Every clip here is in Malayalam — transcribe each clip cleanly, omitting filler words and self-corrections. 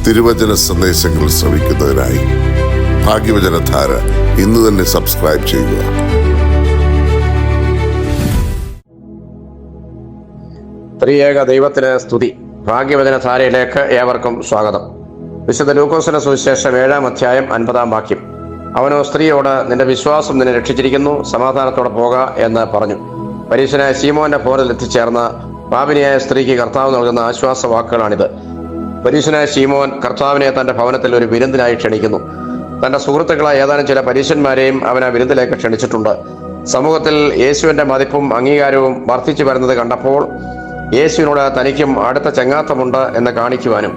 തിരുവചന സന്ദേശങ്ങൾ ശ്രവിക്കുന്നതിനായി ഭാഗ്യവചനധാര ഇന്ന് തന്നെ സബ്സ്ക്രൈബ് ചെയ്യുക. ത്രിയേക ദൈവത്തിന് സ്തുതി. ഭാഗ്യവചനധാരയിലേക്ക് ഏവർക്കും സ്വാഗതം. വിശുദ്ധ ലൂക്കോസിന്റെ സുവിശേഷം 7-ാം അധ്യായം 50-ാം വാക്യം. അവനോ സ്ത്രീയോട്, നിന്റെ വിശ്വാസം നിന്നെ രക്ഷിച്ചിരിക്കുന്നു, സമാധാനത്തോടെ പോക എന്ന് പറഞ്ഞു. പരീശനായ ശീമോന്റെ ഭവനത്തിൽ എത്തിച്ചേർന്ന പാപിനിയായ സ്ത്രീക്ക് കർത്താവ് നൽകുന്ന ആശ്വാസ വാക്കുകളാണിത്. പരീശനായ ശീമോൻ കർത്താവിനെ തന്റെ ഭവനത്തിൽ ഒരു വിരുന്നിനായി ക്ഷണിക്കുന്നു. തന്റെ സുഹൃത്തുക്കളായ ഏതാനും ചില പരീശന്മാരെയും അവൻ ആ വിരുന്നിലേക്ക് ക്ഷണിച്ചിട്ടുണ്ട്. സമൂഹത്തിൽ യേശുവിന്റെ മതിപ്പും അംഗീകാരവും വർദ്ധിച്ചു വരുന്നത് കണ്ടപ്പോൾ യേശുവിനോട് തനിക്കും അടുത്ത ചങ്ങാത്തമുണ്ട് എന്ന് കാണിക്കുവാനും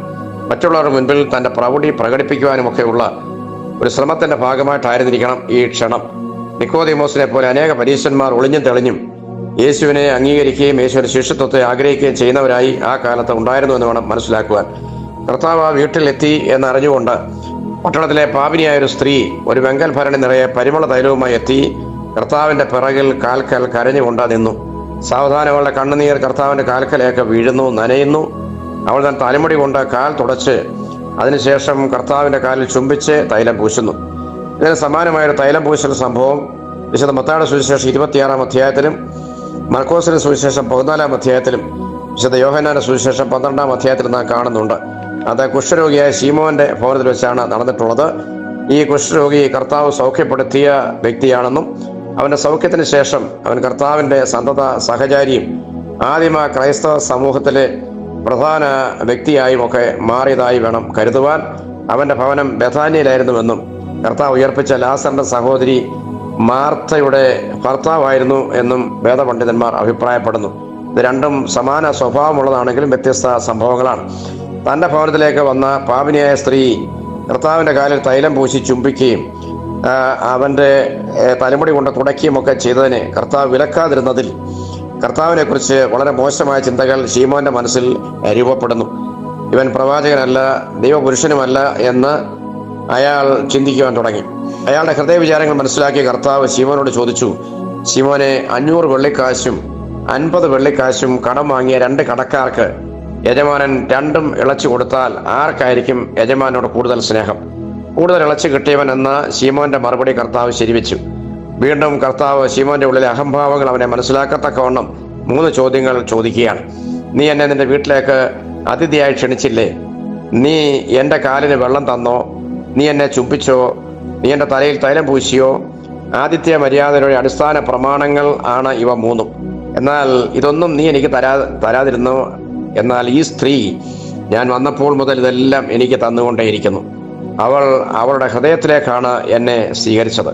മറ്റുള്ളവരുടെ മുൻപിൽ തന്റെ പ്രൗഢി പ്രകടിപ്പിക്കുവാനുമൊക്കെയുള്ള ഒരു ശ്രമത്തിന്റെ ഭാഗമായിട്ടായിരുന്നിരിക്കണം ഈ ക്ഷണം. നിക്കോദീമോസിനെ പോലെ അനേക പരീശന്മാർ ഒളിഞ്ഞും തെളിഞ്ഞും യേശുവിനെ അംഗീകരിക്കുകയും യേശുവിന്റെ ശിഷ്യത്വത്തെ ആഗ്രഹിക്കുകയും ചെയ്യുന്നവരായി ആ കാലത്ത് ഉണ്ടായിരുന്നു എന്ന് വേണം മനസ്സിലാക്കുവാൻ. കർത്താവ് ആ വീട്ടിലെത്തി എന്നറിഞ്ഞുകൊണ്ട് പട്ടണത്തിലെ പാപിനിയായ ഒരു സ്ത്രീ ഒരു വെങ്കൽ ഭരണി നിറയെ പരിമള തൈലവുമായി എത്തി കർത്താവിന്റെ പിറകിൽ കാൽക്കൽ കരഞ്ഞുകൊണ്ട് നിന്നു. സാവധാനം അവളുടെ കണ്ണുനീർ കർത്താവിന്റെ കാൽക്കലേക്ക് വീഴുന്നു, നനയുന്നു. അവൾ തൻ തലമുടി കൊണ്ട് കാൽ തുടച്ച് അതിനുശേഷം കർത്താവിന്റെ കാലിൽ ചുംബിച്ച് തൈലം പൂശുന്നു. ഇതിന് സമാനമായൊരു തൈലം പൂശൽ സംഭവം വിശുദ്ധ മത്തായിയുടെ സുവിശേഷം 26-ാം അധ്യായത്തിലും മർക്കോസിന്റെ സുവിശേഷം 14-ാം അധ്യായത്തിലും വിശുദ്ധ യോഹന്നാന്റെ സുവിശേഷം 12-ാം അധ്യായത്തിലും നാം കാണുന്നുണ്ട്. അത് കുഷ്ഠരോഗിയായ ശീമോന്റെ ഭവനത്തിൽ വെച്ചാണ് നടന്നിട്ടുള്ളത്. ഈ കുഷ്ഠരോഗി കർത്താവ് സൗഖ്യപ്പെടുത്തിയ വ്യക്തിയാണെന്നും അവന്റെ സൗഖ്യത്തിന് ശേഷം അവൻ കർത്താവിന്റെ സന്തത സഹചാരിയും ആദിമ ക്രൈസ്തവ സമൂഹത്തിലെ പ്രധാന വ്യക്തിയായും ഒക്കെ മാറിയതായി വേണം കരുതുവാൻ. അവന്റെ ഭവനം ബഥാന്യയിലായിരുന്നുവെന്നും കർത്താവ് ഉയർപ്പിച്ച ലാസറിന്റെ സഹോദരി മാർത്തയുടെ ഭർത്താവായിരുന്നു എന്നും വേദപണ്ഡിതന്മാർ അഭിപ്രായപ്പെടുന്നു. ഇത് രണ്ടും സമാന സ്വഭാവമുള്ളതാണെങ്കിലും വ്യത്യസ്ത സംഭവങ്ങളാണ്. തന്റെ ഭവനത്തിലേക്ക് വന്ന പാപിനിയായ സ്ത്രീ കർത്താവിന്റെ കാലിൽ തൈലം പൂശി ചുംബിക്കുകയും അവന്റെ തലമുടി കൊണ്ട് തുടയ്ക്കുകയും ഒക്കെ ചെയ്തതിനെ കർത്താവ് വിലക്കാതിരുന്നതിൽ കർത്താവിനെ കുറിച്ച് വളരെ മോശമായ ചിന്തകൾ ശീമോന്റെ മനസ്സിൽ രൂപപ്പെടുന്നു. ഇവൻ പ്രവാചകനല്ല, ദൈവപുരുഷനുമല്ല എന്ന് അയാൾ ചിന്തിക്കുവാൻ തുടങ്ങി. അയാളുടെ ഹൃദയവിചാരങ്ങൾ മനസ്സിലാക്കിയ കർത്താവ് ശീമോനോട് ചോദിച്ചു, ശീമോനെ, 500 വെള്ളിക്കാശും 50 വെള്ളിക്കാശും കടം വാങ്ങിയ 2 കടക്കാർക്ക് യജമാനൻ 2ഉം ഇളച്ചു കൊടുത്താൽ ആർക്കായിരിക്കും യജമാനോട് കൂടുതൽ സ്നേഹം? കൂടുതൽ ഇളച്ചു കിട്ടിയവൻ എന്ന ശീമോന്റെ മറുപടി കർത്താവ് ശരിവെച്ചു. വീണ്ടും കർത്താവ് ശീമോന്റെ ഉള്ളിലെ അഹംഭാവങ്ങൾ അവനെ മനസ്സിലാക്കത്തക്കവണ്ണം 3 ചോദ്യങ്ങൾ ചോദിക്കുകയാണ്. നീ എന്നെ നിന്റെ വീട്ടിലേക്ക് അതിഥിയായി ക്ഷണിച്ചില്ലേ? നീ എൻ്റെ കാലിന് വെള്ളം തന്നോ? നീ എന്നെ ചുംബിച്ചോ? നീ എൻ്റെ തലയിൽ തൈലം പൂശിയോ? ആതിഥ്യ മര്യാദയുടെ അടിസ്ഥാന പ്രമാണങ്ങൾ ആണ് ഇവ 3. എന്നാൽ ഇതൊന്നും നീ എനിക്ക് തരാതിരുന്നു. എന്നാൽ ഈ സ്ത്രീ ഞാൻ വന്നപ്പോൾ മുതൽ ഇതെല്ലാം എനിക്ക് തന്നുകൊണ്ടേയിരിക്കുന്നു. അവൾ അവളുടെ ഹൃദയത്തിലേക്കാണ് എന്നെ സ്വീകരിച്ചത്.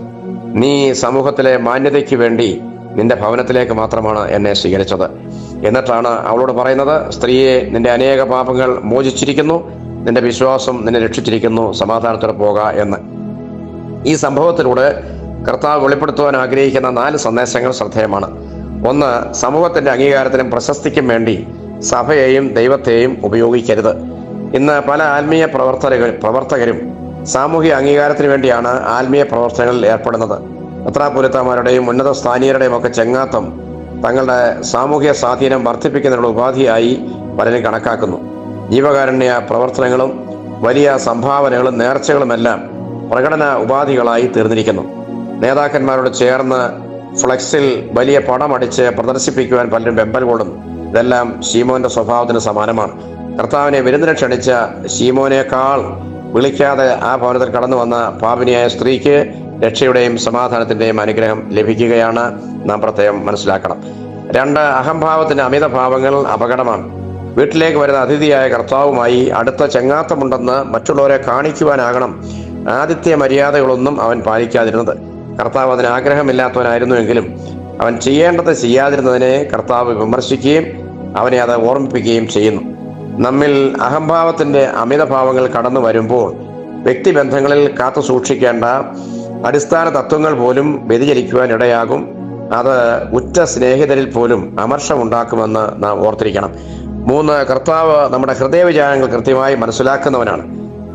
നീ സമൂഹത്തിലെ മാന്യതയ്ക്ക് വേണ്ടി നിന്റെ ഭവനത്തിലേക്ക് മാത്രമാണ് എന്നെ സ്വീകരിച്ചത്. എന്നിട്ടാണ് അവളോട് പറയുന്നത്, സ്ത്രീയെ, നിന്റെ അനേക പാപങ്ങൾ മോചിച്ചിരിക്കുന്നു, നിന്റെ വിശ്വാസം നിന്നെ രക്ഷിച്ചിരിക്കുന്നു, സമാധാനത്തോടെ പോക എന്ന്. ഈ സംഭവത്തിലൂടെ കർത്താവ് വെളിപ്പെടുത്തുവാൻ ആഗ്രഹിക്കുന്ന 4 സന്ദേശങ്ങൾ ശ്രദ്ധേയമാണ്. 1, സമൂഹത്തിന്റെ അംഗീകാരത്തിനും പ്രശസ്തിക്കും വേണ്ടി സഭയെയും ദൈവത്തെയും ഉപയോഗിക്കരുത്. ഇന്ന് പല ആത്മീയ പ്രവർത്തകരും സാമൂഹിക അംഗീകാരത്തിന് വേണ്ടിയാണ് ആത്മീയ പ്രവർത്തനങ്ങളിൽ ഏർപ്പെടുന്നത്. മെത്രാപ്പൊലീത്തമാരുടെയും ഉന്നത സ്ഥാനീയരുടെയും ഒക്കെ ചെങ്ങാത്തം തങ്ങളുടെ സാമൂഹിക സ്വാധീനം വർദ്ധിപ്പിക്കുന്നതിനുള്ള ഉപാധിയായി പലരും കണക്കാക്കുന്നു. ജീവകാരുണ്യ പ്രവർത്തനങ്ങളും വലിയ സംഭാവനകളും നേർച്ചകളുമെല്ലാം പ്രകടന ഉപാധികളായി തീർന്നിരിക്കുന്നു. നേതാക്കന്മാരോട് ചേർന്ന് ഫ്ലെക്സിൽ വലിയ പണമടിച്ച് പ്രദർശിപ്പിക്കുവാൻ പലരും വെമ്പൽ കൊള്ളുന്നു. ഇതെല്ലാം ശീമോന്റെ സ്വഭാവത്തിന് സമാനമാണ്. കർത്താവിനെ വിരുന്നിനെ ക്ഷണിച്ച ശീമോനേക്കാൾ വിളിക്കാതെ ആ ഭവനത്തിൽ കടന്നു വന്ന പാപിനിയായ സ്ത്രീക്ക് രക്ഷയുടെയും സമാധാനത്തിന്റെയും അനുഗ്രഹം ലഭിക്കുകയാണ്. നാം പ്രത്യേകം മനസ്സിലാക്കണം. 2, അഹംഭാവത്തിന്റെ അമിതഭാവങ്ങൾ അപകടമാണ്. വീട്ടിലേക്ക് വരുന്ന അതിഥിയായ കർത്താവുമായി അടുത്ത ചങ്ങാത്തമുണ്ടെന്ന് മറ്റുള്ളവരെ കാണിക്കുവാനാകണം ആതിഥ്യ മര്യാദകളൊന്നും അവൻ പാലിക്കാതിരുന്നത്. കർത്താവ് അതിന് ആഗ്രഹമില്ലാത്തവനായിരുന്നുവെങ്കിലും അവൻ ചെയ്യേണ്ടത് ചെയ്യാതിരുന്നതിനെ കർത്താവ് വിമർശിക്കുകയും അവനെ അത് ഓർമ്മിപ്പിക്കുകയും ചെയ്യുന്നു. നമ്മിൽ അഹംഭാവത്തിന്റെ അമിതഭാവങ്ങൾ കടന്നു വരുമ്പോൾ വ്യക്തിബന്ധങ്ങളിൽ കാത്തു സൂക്ഷിക്കേണ്ട അടിസ്ഥാന തത്വങ്ങൾ പോലും വ്യതിചലിക്കുവാൻ ഇടയാകും. അത് ഉറ്റ സ്നേഹിതരിൽ പോലും അമർഷമുണ്ടാക്കുമെന്ന് നാം ഓർത്തിരിക്കണം. 3, കർത്താവ് നമ്മുടെ ഹൃദയവിചാരങ്ങൾ കൃത്യമായി മനസ്സിലാക്കുന്നവനാണ്.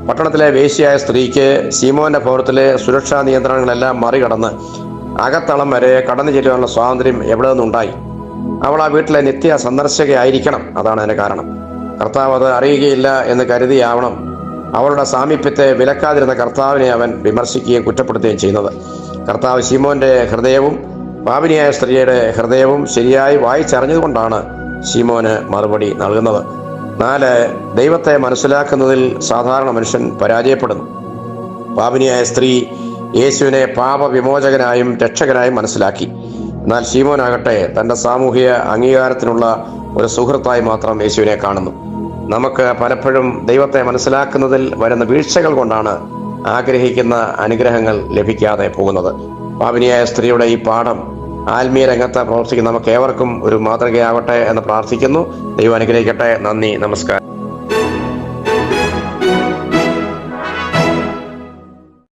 പട്ടണത്തിലെ വേശ്യയായ സ്ത്രീക്ക് ശീമോന്റെ ഭവനത്തിലെ സുരക്ഷാ നിയന്ത്രണങ്ങളെല്ലാം മറികടന്ന് അകത്തളം വരെ കടന്നു ചെല്ലുവാനുള്ള സ്വാതന്ത്ര്യം എവിടെ നിന്നുണ്ടായി? അവൾ ആ വീട്ടിലെ നിത്യ സന്ദർശകയായിരിക്കണം. അതാണ് അതിന്റെ കാരണം. കർത്താവ് അത് അറിയുകയില്ല എന്ന് കരുതിയാവണം അവളുടെ സാമീപ്യത്തെ വിലക്കാതിരുന്ന കർത്താവിനെ അവൻ വിമർശിക്കുകയും കുറ്റപ്പെടുത്തുകയും ചെയ്യുന്നത്. കർത്താവ് ശീമോന്റെ ഹൃദയവും പാപിനിയായ സ്ത്രീയുടെ ഹൃദയവും ശരിയായി വായിച്ചറിഞ്ഞതുകൊണ്ടാണ് ശീമോന് മറുപടി നൽകുന്നത്. 4. ദൈവത്തെ മനസ്സിലാക്കുന്നതിൽ സാധാരണ മനുഷ്യൻ പരാജയപ്പെടുന്നു. പാപിനിയായ സ്ത്രീ യേശുവിനെ പാപവിമോചകനായും രക്ഷകനായും മനസ്സിലാക്കി. എന്നാൽ ശീമോനാകട്ടെ തൻ്റെ സാമൂഹിക അംഗീകാരത്തിനുള്ള ഒരു സുഹൃത്തായി മാത്രം യേശുവിനെ കാണുന്നു. നമുക്ക് പലപ്പോഴും ദൈവത്തെ മനസ്സിലാക്കുന്നതിൽ വരുന്ന വീഴ്ചകൾ കൊണ്ടാണ് ആഗ്രഹിക്കുന്ന അനുഗ്രഹങ്ങൾ ലഭിക്കാതെ പോകുന്നത്. പാപിനിയായ സ്ത്രീയുടെ ഈ പാഠം ആത്മീയ രംഗത്ത് പ്രവർത്തിക്കുന്ന നമുക്ക് ഏവർക്കും ഒരു മാതൃകയാവട്ടെ എന്ന് പ്രാർത്ഥിക്കുന്നു. ദൈവം അനുഗ്രഹിക്കട്ടെ. നന്ദി, നമസ്കാരം.